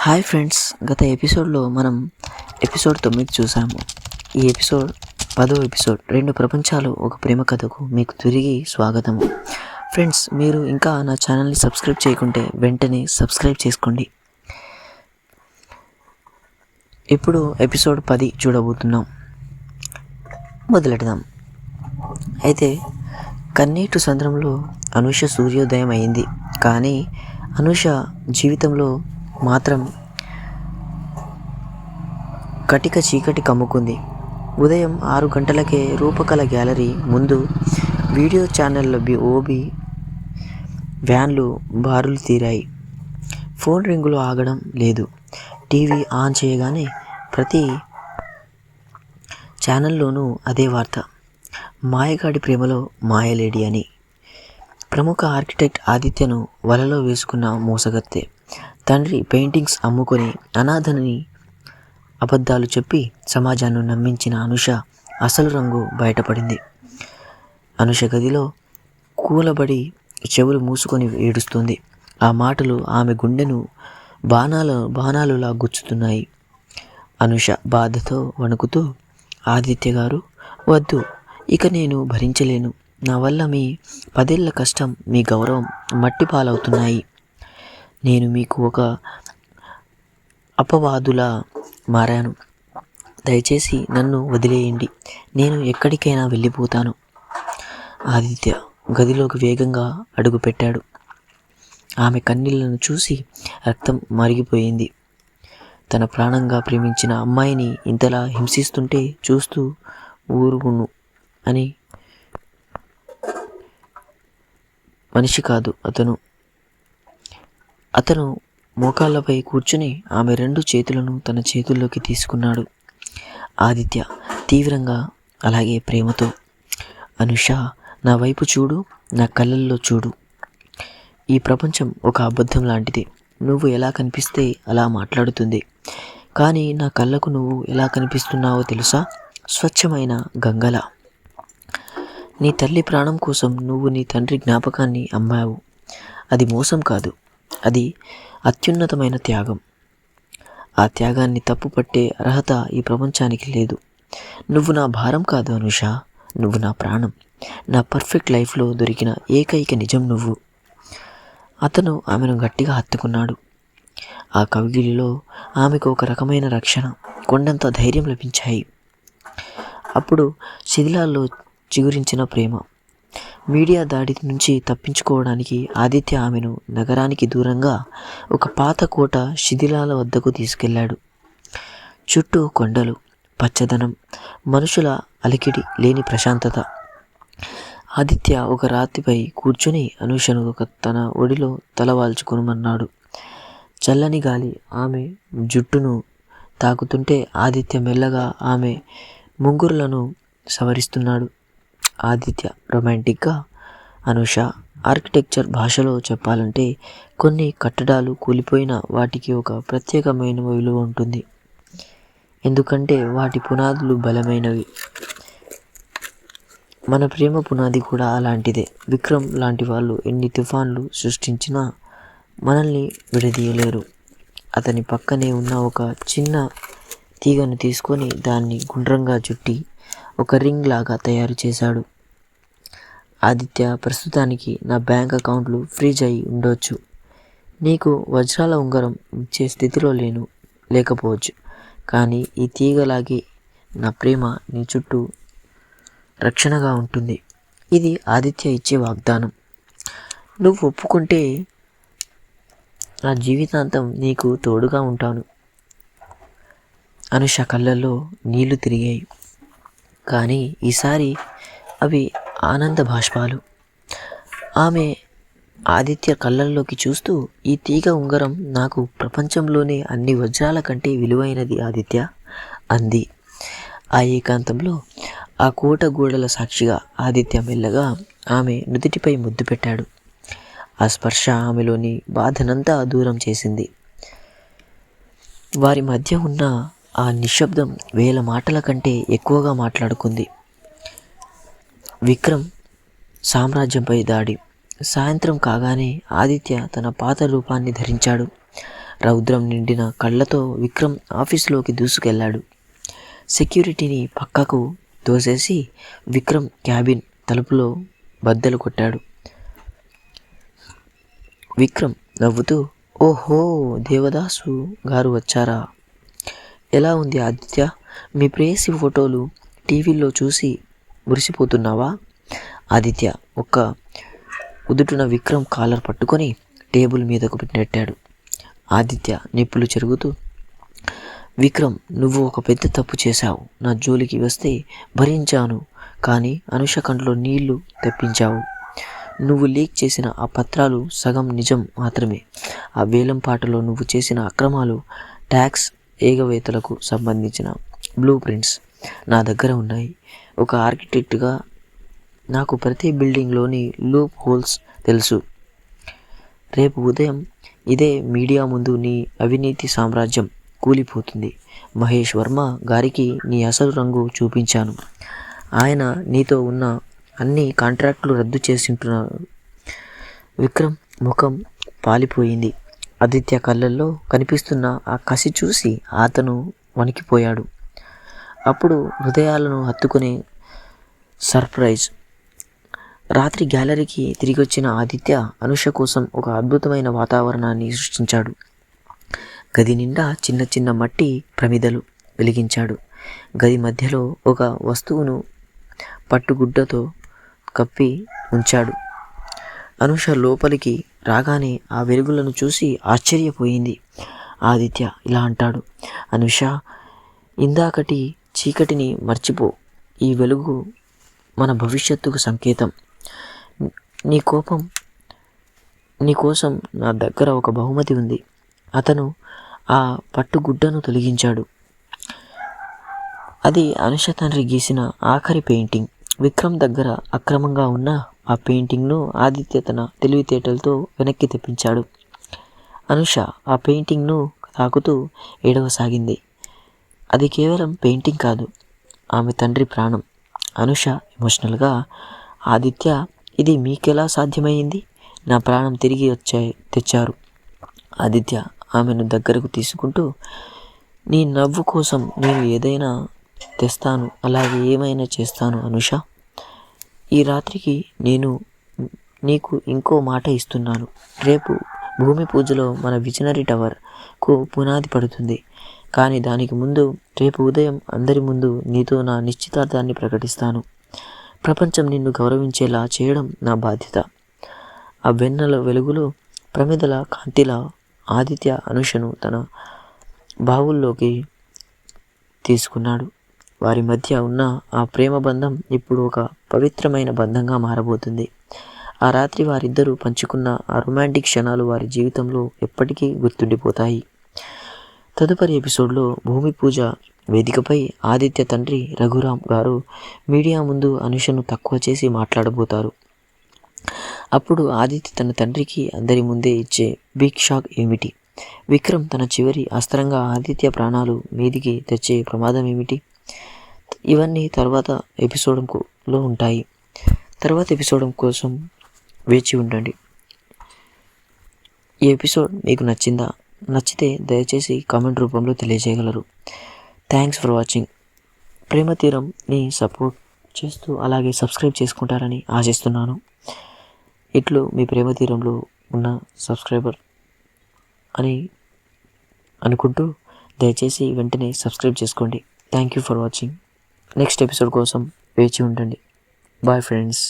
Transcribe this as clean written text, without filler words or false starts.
Hi friends, గత ఎపిసోడ్లో మనం ఎపిసోడ్ 9 చూసాము. ఈ ఎపిసోడ్ 10వ ఎపిసోడ్, రెండు ప్రపంచాలు ఒక ప్రేమ కథకు మీకు తిరిగి స్వాగతము. ఫ్రెండ్స్, మీరు ఇంకా నా ఛానల్ని సబ్స్క్రైబ్ చేయకుంటే వెంటనే సబ్స్క్రైబ్ చేసుకోండి. ఇప్పుడు ఎపిసోడ్ 10 చూడబోతున్నాం. మొదలెడదాం. అయితే కన్నీటి సంద్రంలో అనూష సూర్యోదయం అయింది. కానీ అనూష జీవితంలో మాత్రం కటిక చీకటి కమ్ముకుంది. ఉదయం 6 గంటలకే రూపకళ గ్యాలరీ ముందు వీడియో ఛానళ్ళ ఓబి వ్యాన్లు బారులు తీరాయి. ఫోన్ రింగులు ఆగడం లేదు. టీవీ ఆన్ చేయగానే ప్రతి ఛానల్లోనూ అదే వార్త: మాయగాడి ప్రేమలో మాయలేడి అని. ప్రముఖ ఆర్కిటెక్ట్ ఆదిత్యను వలలో వేసుకున్న మోసగత్తె. తండ్రి పెయింటింగ్స్ అమ్ముకొని అనాథని అబద్ధాలు చెప్పి సమాజాన్ని నమ్మించిన అనూష అసలు రంగు బయటపడింది. అనూష గదిలో కూలబడి చెవులు మూసుకొని ఏడుస్తుంది. ఆ మాటలు ఆమె గుండెను బాణాలులా గుచ్చుతున్నాయి. అనూష బాధతో వణుకుతూ, ఆదిత్య గారు, వద్దు, ఇక నేను భరించలేను. నా వల్ల మీ 10 ఏళ్ల కష్టం, మీ గౌరవం మట్టి పాలవుతున్నాయి. నేను మీకు ఒక అపవాదులా మారాను. దయచేసి నన్ను వదిలేయండి. నేను ఎక్కడికైనా వెళ్ళిపోతాను. ఆదిత్య గదిలోకి వేగంగా అడుగుపెట్టాడు. ఆమె కన్నీళ్లను చూసి రక్తం మరిగిపోయింది. తన ప్రాణంగా ప్రేమించిన అమ్మాయిని ఇంతలా హింసిస్తుంటే చూస్తూ ఊరుకును అని మనిషి కాదు అతను మోకాళ్ళపై కూర్చుని ఆమె 2 చేతులను తన చేతుల్లోకి తీసుకున్నాడు. ఆదిత్య తీవ్రంగా, అలాగే ప్రేమతో, అనూష, నా వైపు చూడు, నా కళ్ళల్లో చూడు. ఈ ప్రపంచం ఒక అబద్ధం లాంటిది. నువ్వు ఎలా కనిపిస్తే అలా మాట్లాడుతుంది. కానీ నా కళ్ళకు నువ్వు ఎలా కనిపిస్తున్నావో తెలుసా? స్వచ్ఛమైన గంగలా. నీ తల్లి ప్రాణం కోసం నువ్వు నీ తండ్రి జ్ఞాపకాన్ని అమ్మావు. అది మోసం కాదు, అది అత్యున్నతమైన త్యాగం. ఆ త్యాగాన్ని తప్పుపట్టే అర్హత ఈ ప్రపంచానికి లేదు. నువ్వు నా భారం కాదు అనూష, నువ్వు నా ప్రాణం. నా పర్ఫెక్ట్ లైఫ్లో దొరికిన ఏకైక నిజం నువ్వు. అతను ఆమెను గట్టిగా హత్తుకున్నాడు. ఆ కవిగిలిలో ఆమెకు ఒక రకమైన రక్షణ, కొండంత ధైర్యం లభించాయి. అప్పుడు శిథిలాల్లో చిగురించిన ప్రేమ. మీడియా దాడి నుంచి తప్పించుకోవడానికి ఆదిత్య ఆమెను నగరానికి దూరంగా ఒక పాత కోట శిథిలాల వద్దకు తీసుకెళ్లాడు. చుట్టూ కొండలు, పచ్చదనం, మనుషుల అలికిడి లేని ప్రశాంతత. ఆదిత్య ఒక రాతిపై కూర్చుని అనూషను తన ఒడిలో తలవాల్చుకోమన్నాడు. చల్లని గాలి ఆమె జుట్టును తాకుతుంటే ఆదిత్య మెల్లగా ఆమె ముంగురులను సవరిస్తున్నాడు. ఆదిత్య రొమాంటిక్గా. అనూష ఆర్కిటెక్చర్ భాషలో చెప్పాలంటే కొన్ని కట్టడాలు కూలిపోయిన వాటికి ఒక ప్రత్యేకమైన విలువ ఉంటుంది. ఎందుకంటే వాటి పునాదులు బలమైనవి. మన ప్రేమ పునాది కూడా అలాంటిదే. విక్రమ్ లాంటి వాళ్ళు ఎన్ని తుఫాన్లు సృష్టించినా మనల్ని విడదీయలేరు. అతని పక్కనే ఉన్న ఒక చిన్న తీగను తీసుకొని దాన్ని గుండ్రంగా చుట్టి ఒక రింగ్ లాగా తయారు చేశాడు. ఆదిత్య, ప్రస్తుతానికి నా బ్యాంక్ అకౌంట్లు ఫ్రీజ్ అయి ఉండొచ్చు. నీకు వజ్రాల ఉంగరం ఇచ్చే స్థితిలో లేకపోవచ్చు. కానీ ఈ తీగలాగే నా ప్రేమ నీ చుట్టూ రక్షణగా ఉంటుంది. ఇది ఆదిత్య ఇచ్చే వాగ్దానం. నువ్వు ఒప్పుకుంటే నా జీవితాంతం నీకు తోడుగా ఉంటాను. అనూష కళ్ళల్లో నీళ్లు తిరిగాయి. కానీ ఈసారి అవి ఆనంద బాష్పాలు. ఆమె ఆదిత్య కళ్ళల్లోకి చూస్తూ, ఈ తీగ ఉంగరం నాకు ప్రపంచంలోనే అన్ని వజ్రాల కంటే విలువైనది ఆదిత్య అంది. ఆ ఏకాంతంలో, ఆ కోట గోడల సాక్షిగా ఆదిత్య మెల్లగా ఆమె నుదుటిపై ముద్దు పెట్టాడు. ఆ స్పర్శ ఆమెలోని బాధనంతా దూరం చేసింది. వారి మధ్య ఉన్న ఆ నిశ్శబ్దం 1000 మాటల కంటే ఎక్కువగా మాట్లాడుకుంది. విక్రమ్ సామ్రాజ్యంపై దాడి. సాయంత్రం కాగానే ఆదిత్య తన పాత రూపాన్ని ధరించాడు. రౌద్రం నిండిన కళ్ళతో విక్రమ్ ఆఫీసులోకి దూసుకెళ్లాడు. సెక్యూరిటీని పక్కకు తోసేసి విక్రమ్ క్యాబిన్ తలుపులో బద్దలు కొట్టాడు. విక్రమ్ నవ్వుతూ, ఓహో, దేవదాసు గారు వచ్చారా? ఎలా ఉంది ఆదిత్య? మీ ప్రేయసి ఫోటోలు టీవీలో చూసి మురిసిపోతున్నావా? ఆదిత్య ఒక్క ఉదుటున విక్రమ్ కాలర్ పట్టుకొని టేబుల్ మీదకు నెట్టాడు. ఆదిత్య నిప్పులు చెరుగుతూ, విక్రమ్, నువ్వు ఒక పెద్ద తప్పు చేశావు. నా జోలికి వస్తే భరించాను, కానీ అనుష కంట్లో నీళ్లు తెప్పించావు. నువ్వు లీక్ చేసిన ఆ పత్రాలు సగం నిజం మాత్రమే. ఆ వేలం పాటలో నువ్వు చేసిన అక్రమాలు, ట్యాక్స్ ఏగవేతలకు సంబంధించిన బ్లూ ప్రింట్స్ నా దగ్గర ఉన్నాయి. ఒక ఆర్కిటెక్ట్గా నాకు ప్రతి బిల్డింగ్లోని లూప్ హోల్స్ తెలుసు. రేపు ఉదయం ఇదే మీడియా ముందు నీ అవినీతి సామ్రాజ్యం కూలిపోతుంది. మహేష్ వర్మ గారికి నీ అసలు రంగు చూపించాను. ఆయన నీతో ఉన్న అన్ని కాంట్రాక్టులు రద్దు చేసింటున్నారు. విక్రమ్ ముఖం పాలిపోయింది. ఆదిత్య కళ్ళల్లో కనిపిస్తున్న ఆ కసి చూసి అతను వణికిపోయాడు. అప్పుడు హృదయాలను హత్తుకునే సర్ప్రైజ్. రాత్రి గ్యాలరీకి తిరిగొచ్చిన ఆదిత్య అనుష కోసం ఒక అద్భుతమైన వాతావరణాన్ని సృష్టించాడు. గది నిండా చిన్న చిన్న మట్టి ప్రమిదలు వెలిగించాడు. గది మధ్యలో ఒక వస్తువును పట్టుగుడ్డతో కప్పి ఉంచాడు. అనుష లోపలికి రాగానే ఆ వెలుగులను చూసి ఆశ్చర్యపోయింది. ఆదిత్య ఇలా అంటాడు, అనుష, ఇందాకటి చీకటిని మర్చిపో. ఈ వెలుగు మన భవిష్యత్తుకు సంకేతం. నీ కోసం నా దగ్గర ఒక బహుమతి ఉంది. అతను ఆ పట్టుగుడ్డను తొలగించాడు. అది అనుష తండ్రి గీసిన ఆఖరి పెయింటింగ్. విక్రమ్ దగ్గర అక్రమంగా ఉన్న ఆ పెయింటింగ్ను ఆదిత్య తన తెలివితేటలతో వెనక్కి తెప్పించాడు. అనుష ఆ పెయింటింగ్ను తాకుతూ ఏడవసాగింది. అది కేవలం పెయింటింగ్ కాదు, ఆమె తండ్రి ప్రాణం. అనుష ఎమోషనల్గా, ఆదిత్య, ఇది మీకెలా సాధ్యమైంది? నా ప్రాణం తిరిగి తెచ్చారు. ఆదిత్య ఆమెను దగ్గరకు తీసుకుంటూ, నీ నవ్వు కోసం నేను ఏదైనా తెస్తాను, అలాగే ఏమైనా చేస్తాను అనుష. ఈ రాత్రికి నేను నీకు ఇంకో మాట ఇస్తున్నాను. రేపు భూమి పూజలో మన విజనరీ టవర్కు పునాది పడుతుంది. కానీ దానికి ముందు రేపు ఉదయం అందరి ముందు నీతో నా నిశ్చితార్థాన్ని ప్రకటిస్తాను. ప్రపంచం నిన్ను గౌరవించేలా చేయడం నా బాధ్యత. ఆ వెన్నెల వెలుగులో ప్రమిదల కాంతిలా ఆదిత్య అనుషను తన బావుల్లోకి తీసుకున్నాడు. వారి మధ్య ఉన్న ఆ ప్రేమ బంధం ఇప్పుడు ఒక పవిత్రమైన బంధంగా మారబోతుంది. ఆ రాత్రి వారిద్దరూ పంచుకున్న ఆ రొమాంటిక్ క్షణాలు వారి జీవితంలో ఎప్పటికీ గుర్తుండిపోతాయి. తదుపరి ఎపిసోడ్లో భూమి పూజ వేదికపై ఆదిత్య తండ్రి రఘురామ్ గారు మీడియా ముందు అనుషను తక్కువ చేసి మాట్లాడబోతారు. అప్పుడు ఆదిత్య తన తండ్రికి అందరి ముందే ఇచ్చే బిగ్ షాక్ ఏమిటి? విక్రమ్ తన చివరి అస్త్రంగా ఆదిత్య ప్రాణాలు మీదికి తెచ్చే ప్రమాదం ఏమిటి? ఇవన్నీ తర్వాత ఎపిసోడ్లో ఉంటాయి. తర్వాత ఎపిసోడ్ కోసం వేచి ఉండండి. ఈ ఎపిసోడ్ మీకు నచ్చిందా? నచ్చితే దయచేసి కామెంట్ రూపంలో తెలియజేయగలరు. Thanks for watching. ప్రేమ తీరంని సపోర్ట్ చేస్తూ అలాగే సబ్స్క్రైబ్ చేసుకుంటారని ఆశిస్తున్నాను. ఇట్లు మీ ప్రేమ తీరంలో ఉన్న సబ్స్క్రైబర్ అని అనుకుంటూ దయచేసి వెంటనే సబ్స్క్రైబ్ చేసుకోండి. Thank you for watching. Next episode కోసం వేచి ఉండండి. Bye friends.